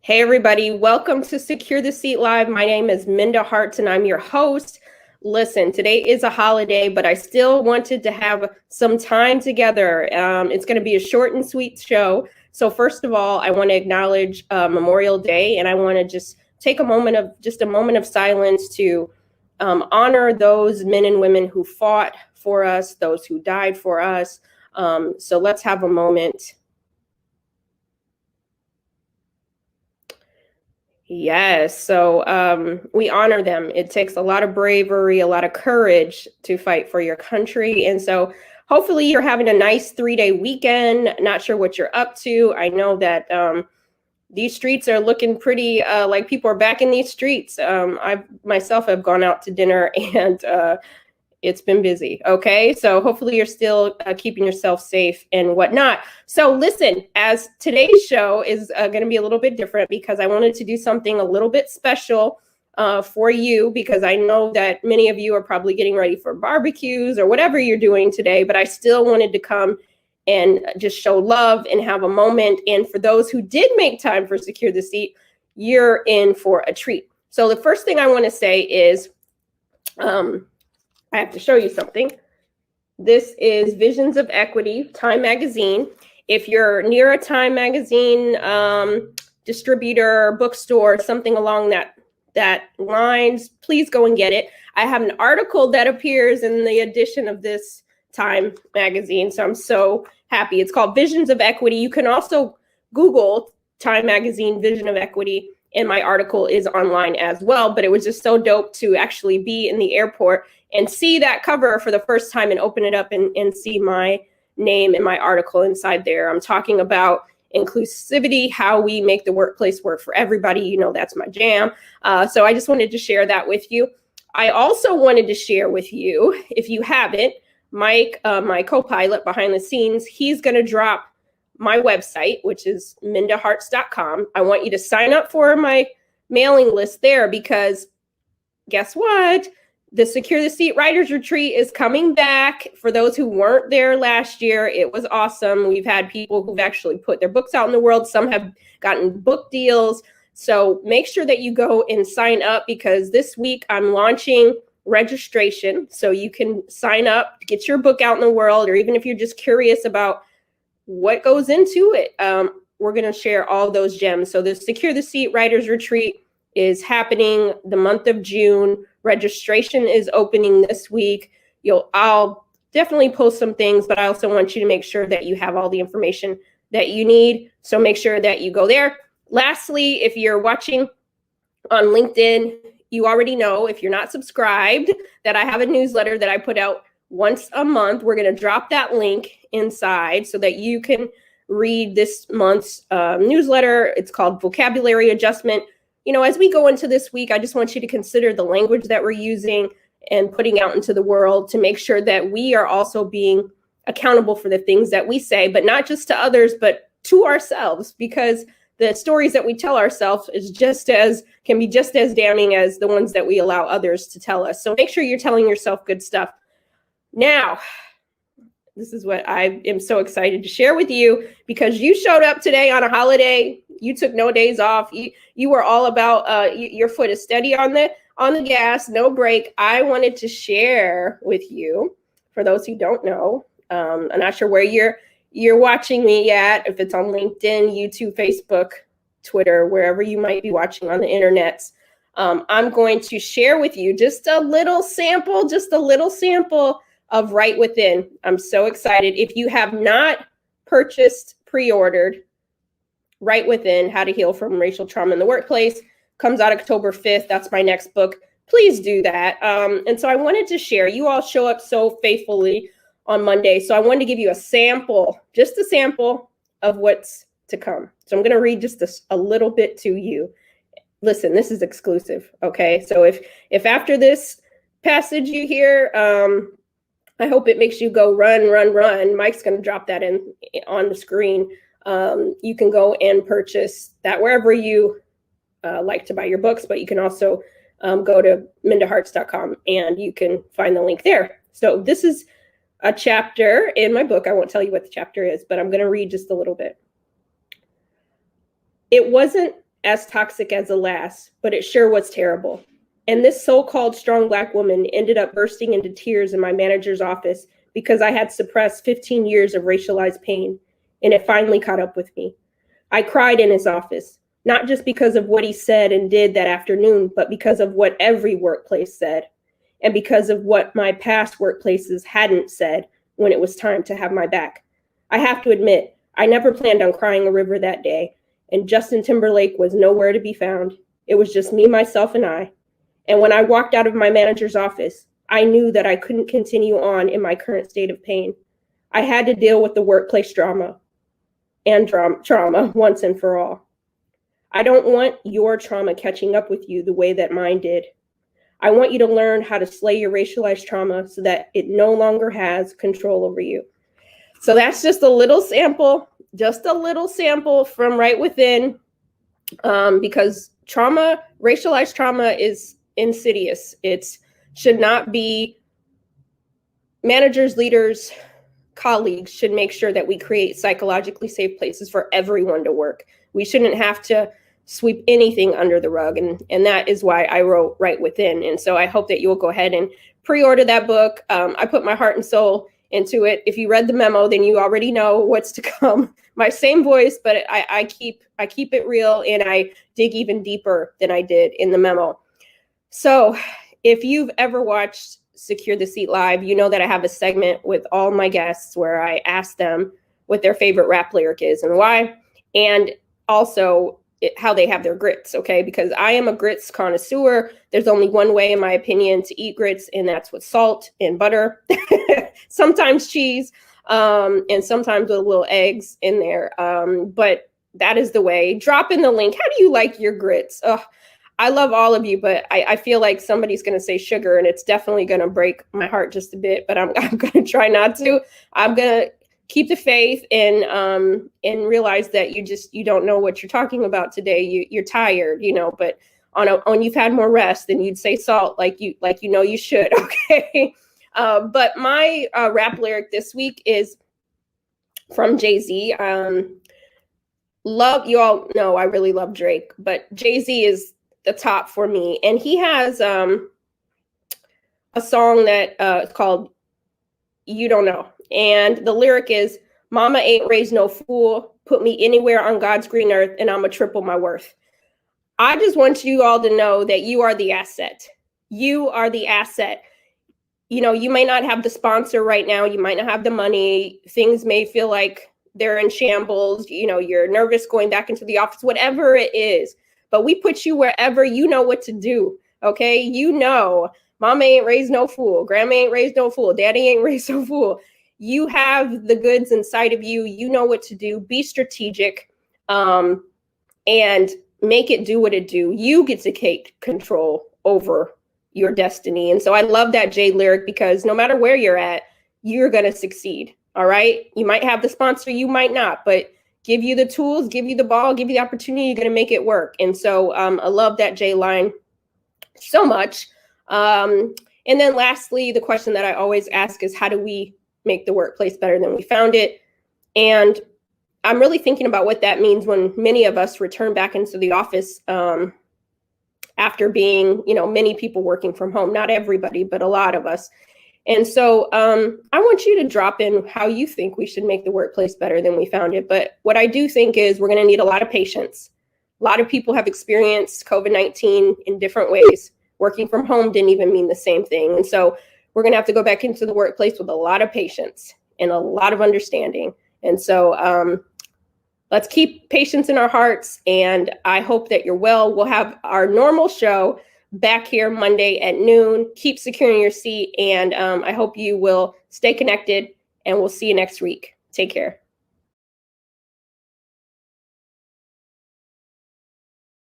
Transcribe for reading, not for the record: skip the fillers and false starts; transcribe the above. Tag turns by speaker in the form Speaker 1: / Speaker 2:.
Speaker 1: Hey, everybody. Welcome to Secure the Seat Live. My name is Minda Harts, and I'm your host. Listen, today is a holiday, but I still wanted to have some time together. It's going to be a short and sweet show. So first of all, I want to acknowledge Memorial Day, and I want to just take a moment of silence to honor those men and women who fought for us, those who died for us. So let's have a moment. Yes. So we honor them. It takes a lot of bravery, a lot of courage to fight for your country. And so hopefully you're having a nice 3-day weekend. Not sure what you're up to. I know that these streets are looking pretty like people are back in these streets. I myself have gone out to dinner and it's been busy. Okay. So hopefully you're still keeping yourself safe and whatnot. So listen, as today's show is going to be a little bit different because I wanted to do something a little bit special for you, because I know that many of you are probably getting ready for barbecues or whatever you're doing today, but I still wanted to come and just show love and have a moment. And for those who did make time for Secure the Seat, you're in for a treat. So the first thing I want to say is, I have to show you something. This is Visions of Equity, Time Magazine. If you're near a Time Magazine distributor, bookstore, something along that lines, please go and get it. I have an article that appears in the edition of this Time Magazine, so I'm so happy. It's called Visions of Equity. You can also Google Time Magazine Vision of Equity, and my article is online as well. But it was just so dope to actually be in the airport and see that cover for the first time and open it up and see my name and my article inside there. I'm talking about inclusivity, how we make the workplace work for everybody. You know, that's my jam. So I just wanted to share that with you. I also wanted to share with you, if you haven't, Mike, my co-pilot behind the scenes, he's going to drop my website, which is mindaharts.com. I want you to sign up for my mailing list there, because guess what? The Secure the Seat Writers Retreat is coming back. For those who weren't there last year, it was awesome. We've had people who've actually put their books out in the world. Some have gotten book deals. So make sure that you go and sign up, because this week I'm launching registration. So you can sign up to get your book out in the world, or even if you're just curious about what goes into it. We're going to share all those gems. So the Secure the Seat Writers Retreat is happening the month of June. Registration is opening this week. I'll definitely post some things, but I also want you to make sure that you have all the information that you need. So make sure that you go there. Lastly, if you're watching on LinkedIn, you already know, if you're not subscribed, that I have a newsletter that I put out once a month. We're going to drop that link inside so that you can read this month's newsletter. It's called Vocabulary Adjustment. You know, as we go into this week, I just want you to consider the language that we're using and putting out into the world to make sure that we are also being accountable for the things that we say, but not just to others, but to ourselves, because the stories that we tell ourselves can be just as damning as the ones that we allow others to tell us. So make sure you're telling yourself good stuff. Now, this is what I am so excited to share with you, because you showed up today on a holiday. You took no days off. You were all about your foot is steady on the gas, no break. I wanted to share with you, for those who don't know, I'm not sure where you're watching me at, if it's on LinkedIn, YouTube, Facebook, Twitter, wherever you might be watching on the internet. I'm going to share with you just a little sample of Right Within. I'm so excited. If you have not purchased, pre-ordered Right Within, How to Heal from Racial Trauma in the Workplace, comes out October 5th. That's my next book. Please do that. And so I wanted to share, you all show up so faithfully on Monday. So I wanted to give you just a sample of what's to come. So I'm going to read just a little bit to you. Listen, this is exclusive. Okay. So if after this passage you hear, I hope it makes you go run, run, run. Mike's going to drop that on the screen. You can go and purchase that wherever you like to buy your books, but you can also go to mindaharts.com and you can find the link there. So this is a chapter in my book. I won't tell you what the chapter is, but I'm going to read just a little bit. It wasn't as toxic as the last, but it sure was terrible. And this so-called strong Black woman ended up bursting into tears in my manager's office because I had suppressed 15 years of racialized pain, and it finally caught up with me. I cried in his office, not just because of what he said and did that afternoon, but because of what every workplace said, and because of what my past workplaces hadn't said when it was time to have my back. I have to admit, I never planned on crying a river that day, and Justin Timberlake was nowhere to be found. It was just me, myself, and I. And when I walked out of my manager's office, I knew that I couldn't continue on in my current state of pain. I had to deal with the workplace drama and trauma once and for all. I don't want your trauma catching up with you the way that mine did. I want you to learn how to slay your racialized trauma so that it no longer has control over you. So that's just a little sample from Write Within, because trauma, racialized trauma is insidious. It should not be. Managers, leaders, colleagues should make sure that we create psychologically safe places for everyone to work. We shouldn't have to sweep anything under the rug. And that is why I wrote Write Within. And so I hope that you will go ahead and pre-order that book. I put my heart and soul into it. If you read the memo, then you already know what's to come. My same voice, but I keep it real, and I dig even deeper than I did in the memo. So if you've ever watched Secure the Seat Live, you know that I have a segment with all my guests where I ask them what their favorite rap lyric is and why, and also how they have their grits, okay? Because I am a grits connoisseur. There's only one way, in my opinion, to eat grits, and that's with salt and butter, sometimes cheese, and sometimes with little eggs in there. But that is the way. Drop in the link. How do you like your grits? I love all of you, but I feel like somebody's going to say sugar, and it's definitely going to break my heart just a bit, but I'm going to try not to. I'm going to keep the faith and realize that you don't know what you're talking about today. You're tired, but on you've had more rest, then you'd say salt like you should. Okay. But my rap lyric this week is from Jay-Z. You all know I really love Drake, but Jay-Z is the top for me. And he has a song that is called You Don't Know. And the lyric is, "Mama ain't raised no fool, put me anywhere on God's green earth, and I'ma triple my worth." I just want you all to know that you are the asset. You are the asset. You may not have the sponsor right now. You might not have the money. Things may feel like they're in shambles. You're nervous going back into the office, whatever it is. But we put you wherever you know what to do, okay? Mama ain't raised no fool. Grandma ain't raised no fool. Daddy ain't raised no fool. You have the goods inside of you. You know what to do. Be strategic, and make it do what it do. You get to take control over your destiny. And so I love that Jay lyric, because no matter where you're at, you're going to succeed. All right. You might have the sponsor, you might not, but give you the tools, give you the ball, give you the opportunity, you're going to make it work. And so I love that Jay line so much. And then lastly, the question that I always ask is, how do we make the workplace better than we found it? And I'm really thinking about what that means when many of us return back into the office after being, many people working from home. Not everybody, but a lot of us. And so I want you to drop in how you think we should make the workplace better than we found it. But what I do think is we're going to need a lot of patience. A lot of people have experienced COVID-19 in different ways. Working from home didn't even mean the same thing. And so we're going to have to go back into the workplace with a lot of patience and a lot of understanding. And so let's keep patience in our hearts. And I hope that you're well. We'll have our normal show back here Monday at noon. Keep securing your seat. And I hope you will stay connected, and we'll see you next week. Take care.